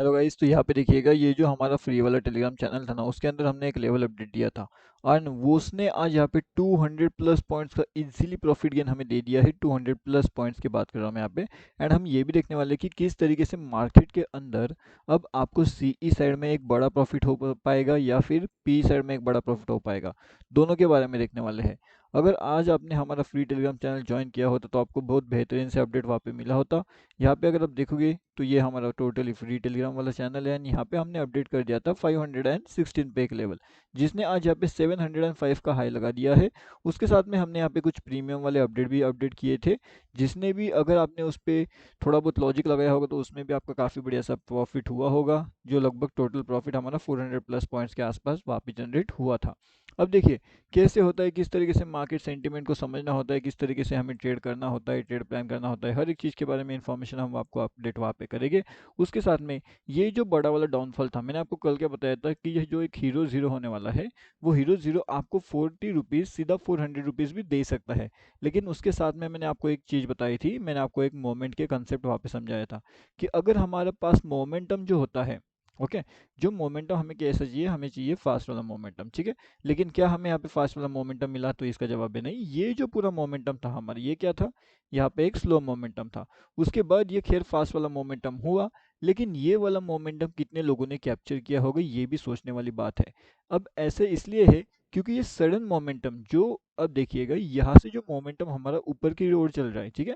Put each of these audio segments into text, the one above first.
Hello guys, तो यहाँ पे देखिएगा ये जो हमारा फ्री वाला टेलीग्राम चैनल था ना, उसके अंदर हमने एक लेवल अपडेट दिया था और वो उसने आज यहाँ पे 200 प्लस पॉइंट्स का इजीली प्रॉफिट गेन हमें दे दिया है। 200 प्लस पॉइंट्स की बात कर रहा हूँ मैं यहाँ पे। एंड हम ये भी देखने वाले हैं कि किस तरीके से मार्केट के अंदर अब आपको सीई साइड में एक बड़ा प्रॉफिट हो पाएगा या फिर पी साइड में एक बड़ा प्रॉफिट हो पाएगा, दोनों के बारे में देखने वाले हैं। अगर आज आपने हमारा फ्री टेलीग्राम चैनल ज्वाइन किया होता तो आपको बहुत बेहतरीन से अपडेट वहाँ पे मिला होता। यहाँ पे अगर आप देखोगे तो ये हमारा टोटली फ्री टेलीग्राम वाला चैनल है एंड यहाँ पे हमने अपडेट कर दिया था 516 पे एक लेवल, जिसने आज यहाँ पे 705 का हाई लगा दिया है। उसके साथ में हमने यहाँ पे कुछ प्रीमियम वाले अपडेट भी अपडेट किए थे, जिसने भी अगर आपने उस पर थोड़ा बहुत लॉजिक लगाया होगा तो उसमें भी आपका काफ़ी बढ़िया सा प्रॉफिट हुआ होगा, जो लगभग टोटल प्रॉफिट हमारा 400 प्लस पॉइंट्स के आसपास वहाँ पे जनरेट हुआ था। अब देखिए कैसे होता है, किस तरीके से मार्केट सेंटीमेंट को समझना होता है, किस तरीके से हमें ट्रेड करना होता है, ट्रेड प्लान करना होता है, हर एक चीज़ के बारे में इन्फॉर्मेशन हम आपको अपडेट वहाँ पे करेंगे। उसके साथ में ये जो बड़ा वाला डाउनफॉल था, मैंने आपको कल क्या बताया था कि ये जो एक हीरो ज़ीरो होने वाला है, वो हीरो ज़ीरो आपको 40 रुपीज़ सीधा 400 रुपीज़ भी दे सकता है। लेकिन उसके साथ में मैंने आपको एक चीज़ बताई थी, मैंने आपको एक मोमेंट के कंसेप्ट वहाँ पे समझाया था कि अगर हमारे पास मोमेंटम जो होता है, ओके, जो मोमेंटम हमें कैसा चाहिए, हमें चाहिए फास्ट वाला मोमेंटम, ठीक है। लेकिन क्या हमें यहाँ पे फास्ट वाला मोमेंटम मिला, तो इसका जवाब है नहीं। ये जो पूरा मोमेंटम था हमारा, ये क्या था, यहाँ पे एक स्लो मोमेंटम था। उसके बाद ये खैर फास्ट वाला मोमेंटम हुआ, लेकिन ये वाला मोमेंटम कितने लोगों ने कैप्चर किया होगा, ये भी सोचने वाली बात है। अब ऐसे इसलिए है क्योंकि ये सडन मोमेंटम जो, अब देखिएगा यहाँ से जो मोमेंटम हमारा ऊपर की ओर चल रहा है, ठीक है,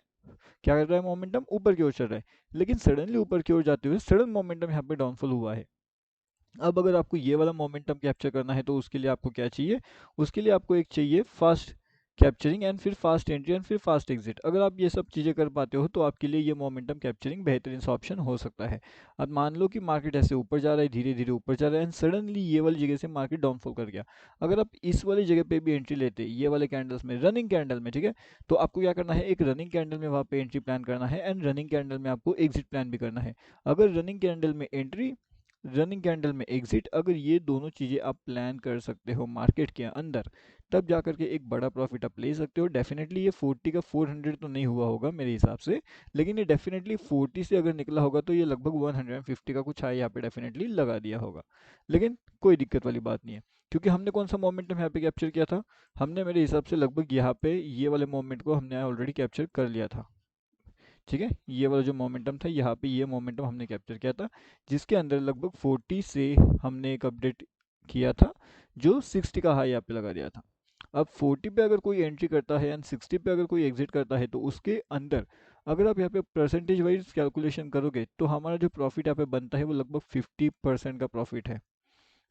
क्या कर रहा है, मोमेंटम ऊपर की ओर चल रहा है, लेकिन सडनली ऊपर की ओर जाते हुए सडन मोमेंटम यहाँ पे डाउनफॉल हुआ है। अब अगर आपको ये वाला मोमेंटम कैप्चर करना है तो उसके लिए आपको क्या चाहिए, उसके लिए आपको एक चाहिए फास्ट कैप्चरिंग एंड फिर फास्ट एंट्री एंड फिर फास्ट एग्जिट। अगर आप ये सब चीज़ें कर पाते हो तो आपके लिए ये मोमेंटम कैप्चरिंग बेहतरीन सा ऑप्शन हो सकता है। अब मान लो कि मार्केट ऐसे ऊपर जा रहा है, धीरे धीरे ऊपर जा रहा है एंड सडनली ये वाली जगह से मार्केट डाउनफॉल कर गया। अगर आप इस वाली जगह पे भी एंट्री लेते, ये वाले कैंडल्स में, रनिंग कैंडल में, ठीक है, तो आपको क्या करना है, एक रनिंग कैंडल में वहाँ पे एंट्री प्लान करना है एंड रनिंग कैंडल में आपको एग्जिट प्लान भी करना है। अगर रनिंग कैंडल में एंट्री, रनिंग कैंडल में एग्जिट, अगर ये दोनों चीज़ें आप प्लान कर सकते हो मार्केट के अंदर, तब जा करके एक बड़ा प्रॉफिट आप ले सकते हो। डेफिनेटली ये 40 का 400 तो नहीं हुआ होगा मेरे हिसाब से, लेकिन ये डेफिनेटली 40 से अगर निकला होगा तो ये लगभग 150 का कुछ हाई यहाँ पे डेफिनेटली लगा दिया होगा। लेकिन कोई दिक्कत वाली बात नहीं है, क्योंकि हमने कौन सा मोमेंटम यहाँ पे कैप्चर किया था, हमने मेरे हिसाब से लगभग यहाँ पे ये वाले मोमेंट को हमने ऑलरेडी कैप्चर कर लिया था, ठीक है। ये वाला जो मोमेंटम था, यहाँ पे ये मोमेंटम हमने कैप्चर किया था, जिसके अंदर लगभग 40 से हमने एक अपडेट किया था, जो 60 का हाई यहाँ पे लगा दिया था। अब 40 पे अगर कोई एंट्री करता है एंड 60 पे अगर कोई एग्जिट करता है, तो उसके अंदर अगर आप यहाँ पे परसेंटेज वाइज कैलकुलेशन करोगे तो हमारा जो प्रॉफिट यहाँ पे बनता है वो लगभग 50% का प्रॉफिट है।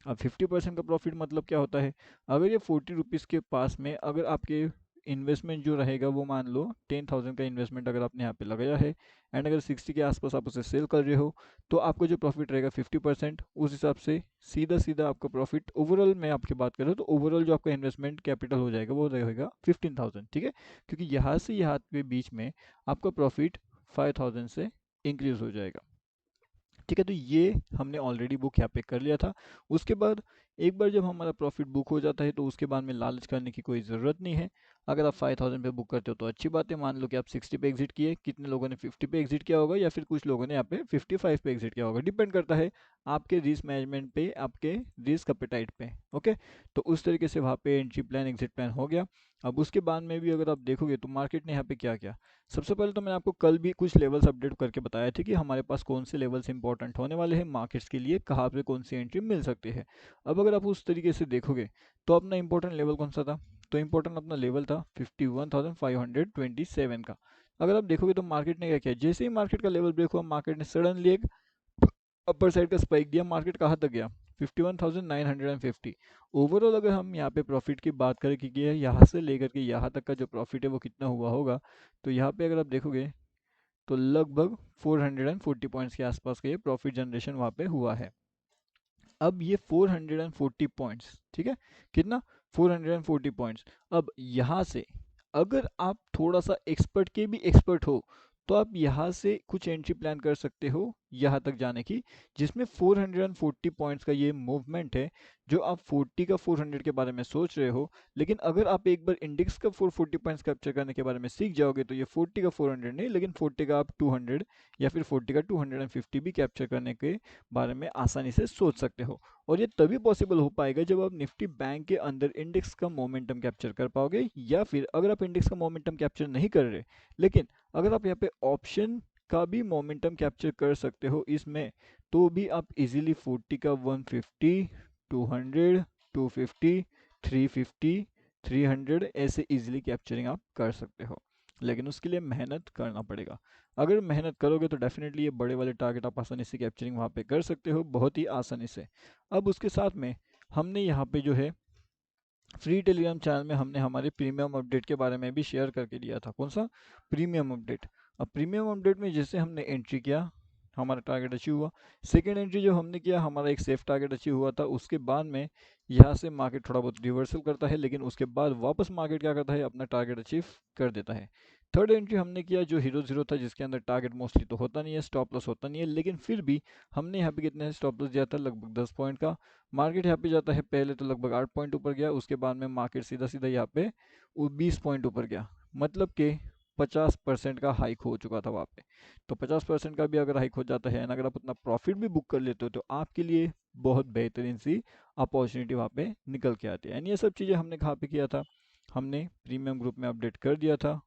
अब 50% का प्रॉफिट मतलब क्या होता है, अगर ये 40 रुपीज़ के पास में अगर आपके इन्वेस्टमेंट जो रहेगा वो, मान लो 10,000 का इन्वेस्टमेंट अगर आपने यहाँ पे लगाया है एंड अगर 60 के आसपास आप उसे सेल कर रहे हो, तो आपका जो प्रॉफिट रहेगा 50%, उस हिसाब से सीधा सीधा आपका प्रॉफिट ओवरऑल, मैं आपकी बात करूँ तो ओवरऑल जो आपका इन्वेस्टमेंट कैपिटल हो जाएगा वो रहेगा 15,000, ठीक है। क्योंकि यहाँ से यहाँ के बीच में आपका प्रॉफिट 5,000 से इंक्रीज हो जाएगा, ठीक है। तो ये हमने ऑलरेडी बुक यहाँ पे कर लिया था। उसके बाद एक बार जब हमारा प्रॉफिट बुक हो जाता है तो उसके बाद में लालच करने की कोई ज़रूरत नहीं है। अगर आप 5,000 पे बुक करते हो तो अच्छी बात है, मान लो कि आप 60 पे एग्जिट किए, कितने लोगों ने 50 पे एग्जिट किया होगा या फिर कुछ लोगों ने यहाँ पे 55 पे एग्जिट किया होगा, डिपेंड करता है आपके रिस्क मैनेजमेंट पे, आपके रिस्क अपेटाइट पे, ओके। तो उस तरीके से वहाँ पे एंट्री प्लान एग्जिट प्लान हो गया। अब उसके बाद में भी अगर आप देखोगे तो मार्केट ने यहाँ पे क्या किया, सबसे पहले तो मैंने आपको कल भी कुछ लेवल्स अपडेट करके बताया था कि हमारे पास कौन से लेवल्स इंपॉर्टेंट होने वाले हैं मार्केट्स के लिए, कहाँ पे कौन सी एंट्री मिल सकती है। अब अगर आप उस तरीके से देखोगे तो अपना इंपॉर्टेंट लेवल कौन सा था, तो इंपॉर्टेंट अपना लेवल था 51,527 का। अगर आप देखोगे तो मार्केट ने क्या किया, जैसे ही मार्केट का लेवल ब्रेक हुआ, मार्केट ने सडनली एक अपर साइड का स्पाइक दिया, मार्केट कहाँ तक गया, 51,950। ओवरऑल अगर हम यहाँ पे प्रॉफिट की बात करें कि ये यहाँ से लेकर के यहाँ तक का जो प्रॉफिट है वो कितना हुआ होगा, तो यहाँ पे अगर आप देखोगे तो लगभग 440 पॉइंट्स के आसपास का ये प्रॉफिट जनरेशन वहाँ पे हुआ है। अब ये 440 पॉइंट्स, ठीक है, कितना, 440 पॉइंट्स। अब यहाँ से अगर आप थोड़ा सा एक्सपर्ट के भी एक्सपर्ट हो तो आप यहाँ से कुछ एंट्री प्लान कर सकते हो यहाँ तक जाने की, जिसमें 440 पॉइंट्स का ये मूवमेंट है। जो आप 40 का 400 के बारे में सोच रहे हो, लेकिन अगर आप एक बार इंडेक्स का 440 पॉइंट्स कैप्चर करने के बारे में सीख जाओगे तो ये 40 का 400 नहीं, लेकिन 40 का आप 200 या फिर 40 का 250 भी कैप्चर करने के बारे में आसानी से सोच सकते हो। और ये तभी पॉसिबल हो पाएगा जब आप निफ्टी बैंक के अंदर इंडेक्स का मोमेंटम कैप्चर कर पाओगे, या फिर अगर आप इंडेक्स का मोमेंटम कैप्चर नहीं कर रहे, लेकिन अगर आप यहाँ पे ऑप्शन का भी मोमेंटम कैप्चर कर सकते हो इसमें, तो भी आप इजीली 40 का 150, 200, 250, 350, 300 ऐसे इजीली कैप्चरिंग आप कर सकते हो। लेकिन उसके लिए मेहनत करना पड़ेगा। अगर मेहनत करोगे तो डेफिनेटली ये बड़े वाले टारगेट आप आसानी से कैप्चरिंग वहाँ पे कर सकते हो, बहुत ही आसानी से। अब उसके साथ में हमने यहाँ पे जो है फ्री टेलीग्राम चैनल में हमने हमारे प्रीमियम अपडेट के बारे में भी शेयर करके दिया था। कौन सा? Premium update. अब प्रीमियम अपडेट में जैसे हमने एंट्री किया, हमारा टारगेट अचीव हुआ। सेकेंड एंट्री जो हमने किया, हमारा एक सेफ टारगेट अचीव हुआ था। उसके बाद में यहाँ से मार्केट थोड़ा बहुत रिवर्सल करता है, लेकिन उसके बाद वापस मार्केट क्या करता है, अपना टारगेट अचीव कर देता है। थर्ड एंट्री हमने किया जो हीरो जीरो था, जिसके अंदर टारगेट मोस्टली तो होता नहीं है, स्टॉप लॉस होता नहीं है, लेकिन फिर भी हमने यहाँ पे कितने स्टॉप लॉस दिया था, लगभग 10 पॉइंट का। मार्केट यहाँ पे जाता है, पहले तो लगभग 8 पॉइंट ऊपर गया, उसके बाद में मार्केट सीधा सीधा यहाँ पे 20 पॉइंट ऊपर गया, मतलब कि 50% का हाइक हो चुका था वहाँ पे। तो 50% का भी अगर हाइक हो जाता है, अगर आप उतना प्रॉफिट भी बुक कर लेते हो, तो आपके लिए बहुत बेहतरीन सी अपॉर्चुनिटी वहाँ पे निकल के आती है। एंड ये सब चीज़ें हमने कहाँ पे किया था, हमने प्रीमियम ग्रुप में अपडेट कर दिया था।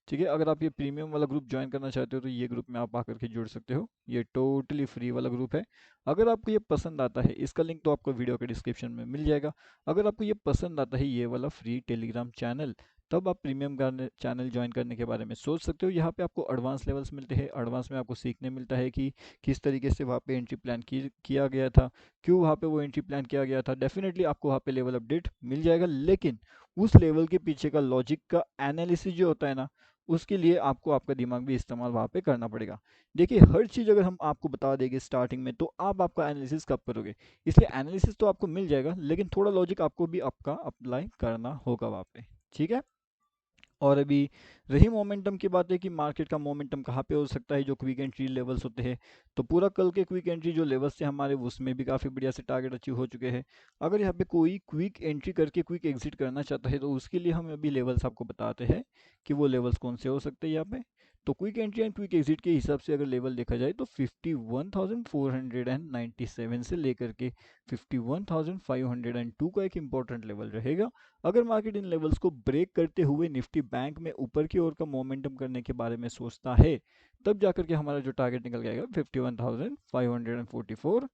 ठीक है, अगर आप ये प्रीमियम वाला ग्रुप ज्वाइन करना चाहते हो तो ये ग्रुप में आप आकर के जुड़ सकते हो। ये टोटली फ्री वाला ग्रुप है। अगर आपको ये पसंद आता है, इसका लिंक तो आपको वीडियो के डिस्क्रिप्शन में मिल जाएगा। अगर आपको ये पसंद आता है ये वाला फ्री टेलीग्राम चैनल, तब आप प्रीमियम चैनल ज्वाइन करने के बारे में सोच सकते हो। यहाँ पे आपको एडवांस लेवल्स मिलते हैं, एडवांस में आपको सीखने मिलता है कि किस तरीके से वहाँ पे एंट्री प्लान किया गया था, क्यों वहाँ पे वो एंट्री प्लान किया गया था। डेफिनेटली आपको वहाँ पे लेवल अपडेट मिल जाएगा, लेकिन उस लेवल के पीछे का लॉजिक का एनालिसिस जो होता है ना, उसके लिए आपको आपका दिमाग भी इस्तेमाल वहाँ पे करना पड़ेगा। देखिए, हर चीज़ अगर हम आपको बता देंगे स्टार्टिंग में, तो आप आपका एनालिसिस कब करोगे? इसलिए एनालिसिस तो आपको मिल जाएगा, लेकिन थोड़ा लॉजिक आपको भी आपका अप्लाई करना होगा वहाँ पे। ठीक है। और अभी रही मोमेंटम की बात है कि मार्केट का मोमेंटम कहाँ पे हो सकता है, जो क्विक एंट्री लेवल्स होते हैं, तो पूरा कल के क्विक एंट्री जो लेवल्स थे हमारे, उसमें भी काफ़ी बढ़िया से टारगेट अचीव हो चुके हैं। अगर यहाँ पे कोई क्विक एंट्री करके क्विक एग्जिट करना चाहता है, तो उसके लिए हम अभी लेवल्स आपको बताते हैं कि वो लेवल्स कौन से हो सकते हैं यहाँ पे। तो quick entry and quick exit के हिसाब से अगर लेवल देखा जाए तो 51,497 से लेकर के 51,502 का एक इंपॉर्टेंट लेवल रहेगा। अगर मार्केट इन लेवल्स को ब्रेक करते हुए निफ्टी बैंक में ऊपर की ओर का मोमेंटम करने के बारे में सोचता है, तब जाकर के हमारा जो टारगेट निकल जाएगा 51,544,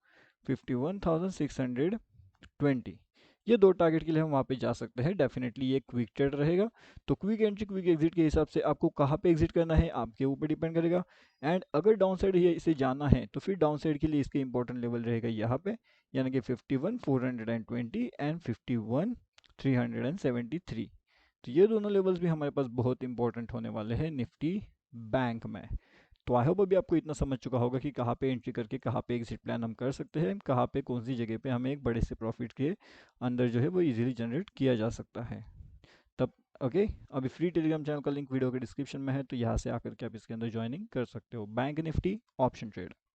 51,620। ये दो टारगेट के लिए हम वहाँ पे जा सकते हैं। डेफिनेटली ये क्विक ट्रेड रहेगा। तो क्विक एंट्री क्विक एग्जिट के हिसाब से आपको कहाँ पे एग्जिट करना है, आपके ऊपर डिपेंड करेगा। एंड अगर डाउन साइड इसे जाना है, तो फिर डाउन साइड के लिए इसके इंपॉर्टेंट लेवल रहेगा यहाँ पे, यानी कि 51,420 एंड 51,373। तो ये दोनों लेवल्स भी हमारे पास बहुत इंपॉर्टेंट होने वाले हैं निफ्टी बैंक में। तो आई होप अभी आपको इतना समझ चुका होगा कि कहाँ पे एंट्री करके कहाँ पे एग्जिट प्लान हम कर सकते हैं, कहाँ पे कौन सी जगह पे हमें एक बड़े से प्रॉफिट के अंदर जो है वो इजीली जनरेट किया जा सकता है। तब ओके, अभी फ्री टेलीग्राम चैनल का लिंक वीडियो के डिस्क्रिप्शन में है, तो यहाँ से आकर के आप इसके अंदर ज्वाइनिंग कर सकते हो। Bank Nifty option trade.